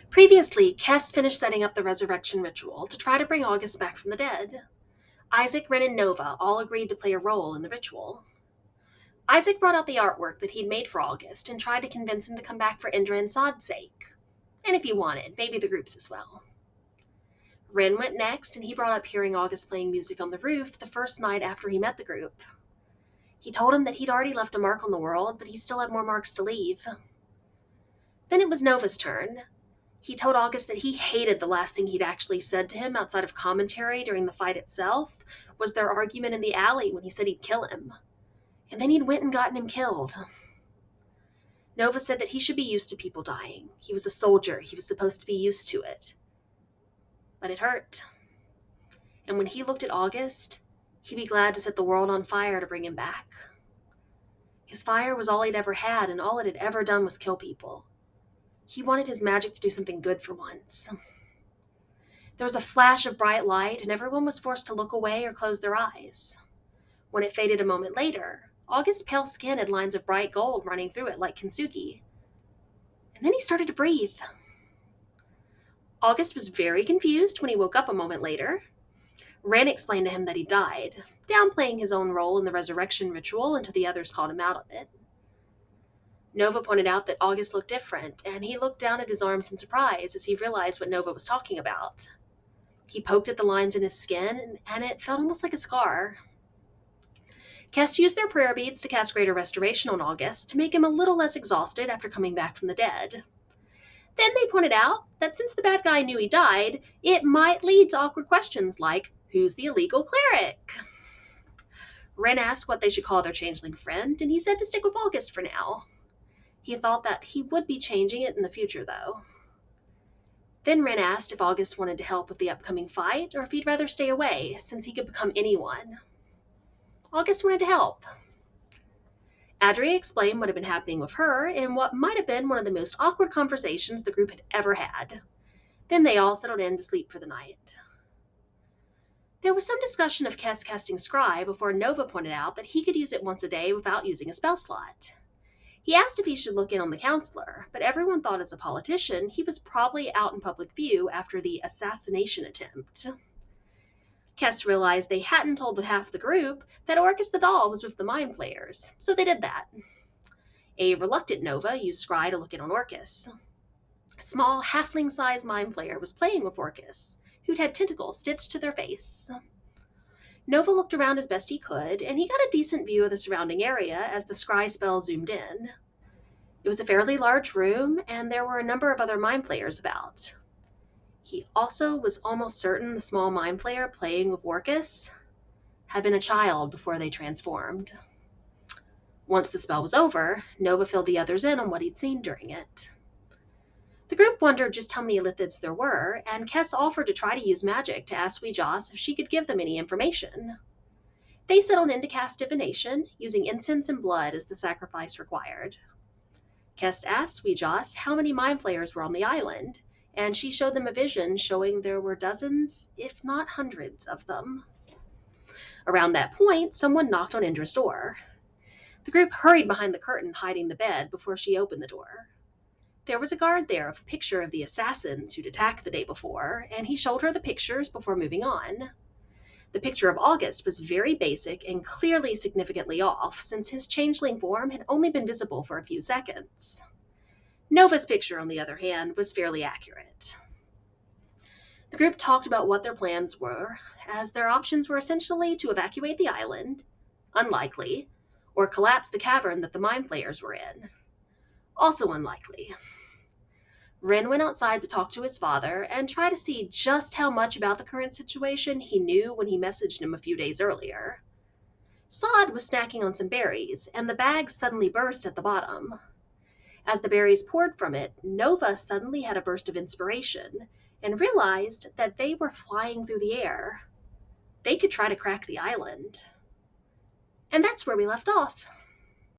Previously, Kess finished setting up the resurrection ritual to try to bring August back from the dead. Isaac, Ren, and Nova all agreed to play a role in the ritual. Isaac brought out the artwork that he'd made for August and tried to convince him to come back for Indra and Sod's sake. And if he wanted, maybe the group's as well. Ren went next, and he brought up hearing August playing music on the roof the first night after he met the group. He told him that he'd already left a mark on the world, but he still had more marks to leave. Then it was Nova's turn. He told August that he hated the last thing he'd actually said to him outside of commentary during the fight itself was their argument in the alley when he said he'd kill him. And then he'd went and gotten him killed. Nova said that he should be used to people dying. He was a soldier. He was supposed to be used to it. But it hurt. And when he looked at August, he'd be glad to set the world on fire to bring him back. His fire was all he'd ever had, and all it had ever done was kill people. He wanted his magic to do something good for once. There was a flash of bright light, and everyone was forced to look away or close their eyes. When it faded a moment later, August's pale skin had lines of bright gold running through it like kintsugi. And then he started to breathe. August was very confused when he woke up a moment later. Ren explained to him that he died, downplaying his own role in the resurrection ritual until the others called him out on it. Nova pointed out that August looked different, and he looked down at his arms in surprise as he realized what Nova was talking about. He poked at the lines in his skin, and it felt almost like a scar. Kess used their prayer beads to cast greater restoration on August to make him a little less exhausted after coming back from the dead. Then they pointed out that since the bad guy knew he died, it might lead to awkward questions like, who's the illegal cleric? Ren asked what they should call their changeling friend, and he said to stick with August for now. He thought that he would be changing it in the future, though. Then Ren asked if August wanted to help with the upcoming fight, or if he'd rather stay away, since he could become anyone. August wanted to help. Adria explained what had been happening with her, and what might have been one of the most awkward conversations the group had ever had. Then they all settled in to sleep for the night. There was some discussion of Kess casting Scry before Nova pointed out that he could use it once a day without using a spell slot. He asked if he should look in on the counselor, but everyone thought as a politician he was probably out in public view after the assassination attempt. Kess realized they hadn't told the half of the group that Orcus the doll was with the Mind Flayers, so they did that. A reluctant Nova used Scry to look in on Orcus. A small, halfling-sized Mind Flayer was playing with Orcus, who'd had tentacles stitched to their face. Nova looked around as best he could, and he got a decent view of the surrounding area as the Scry spell zoomed in. It was a fairly large room, and there were a number of other Mind Flayers about. He also was almost certain the small Mind Flayer playing with Orcus had been a child before they transformed. Once the spell was over, Nova filled the others in on what he'd seen during it. The group wondered just how many lithids there were, and Kess offered to try to use magic to ask Weejoss if she could give them any information. They settled in to cast divination, using incense and blood as the sacrifice required. Kess asked Weejoss how many Mind Flayers were on the island, and she showed them a vision showing there were dozens, if not hundreds, of them. Around that point, someone knocked on Indra's door. The group hurried behind the curtain hiding the bed before she opened the door. There was a guard there with a picture of the assassins who'd attacked the day before, and he showed her the pictures before moving on. The picture of August was very basic and clearly significantly off, since his changeling form had only been visible for a few seconds. Nova's picture, on the other hand, was fairly accurate. The group talked about what their plans were, as their options were essentially to evacuate the island, unlikely, or collapse the cavern that the Mind Flayers were in, also unlikely. Ren went outside to talk to his father and try to see just how much about the current situation he knew when he messaged him a few days earlier. Sod was snacking on some berries, and the bag suddenly burst at the bottom. As the berries poured from it, Nova suddenly had a burst of inspiration and realized that they were flying through the air. They could try to crack the island. And that's where we left off.